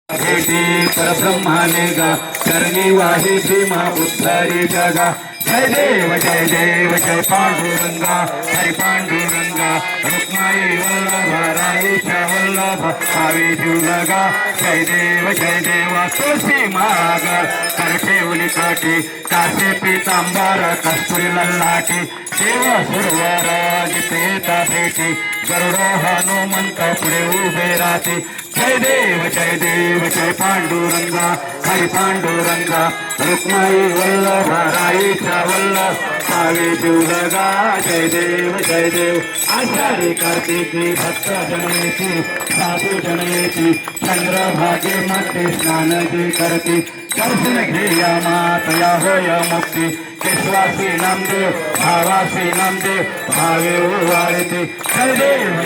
भेटी परब्रह्माने गा करणी वाही भीमा उद्धारी जगा जय देव जय पांडुरंगा हरी पांडुरंगा रुक्माई वल्लभ राईच्या वल्लभ भावी जुलगा जय देव तुळशी माग कर ठेवली काठी कासे पीतांबर कस्तुरी लल्लाटी देव सुरवर जितेता भेटी गरुड हनुमंत पुढे उभे राहते जय देव जय पांडुरंगा हरी पांडुरंगा रुक्माई वल्लभ राईच्या वल्लभ भावी जुलगा जय देव आषाढी कार्तिकी भक्त जनेची साधू जनेची चंद्रभागे मध्ये स्नान जी करते दर्शन घेया मातया होय मुक्ती विश्वासी नामदेव भावासी नामदेव भावे वाळते जय देव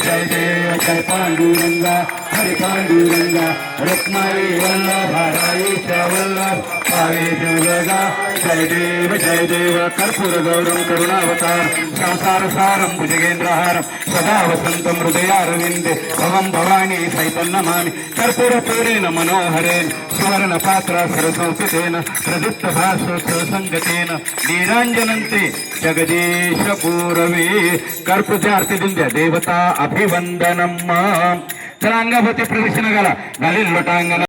जय पांडुरंगा हरी पांडुरंगा रुक्माई वल्लभ राईच्या वल्लभ भावे जुलगा जय देव कर्पूर गौरम करुणावतार संसार सारम भुजगेंद्रहारम सदा वसंतम हृदयारविंदे भवम भवानी सैतं नमामि कर्पूर पूरेण मनोहरेण सुवर्ण पात्र सरसंस्कृतेन प्रदीप्त भास्वत संगतेन नीरांजनंते जगदीश पूर्वे कर्पूरची आरती देऊन द्या देवता अभिवंदनम चला अंगाभोवती प्रदक्षिणा घाला घालील लोटांगण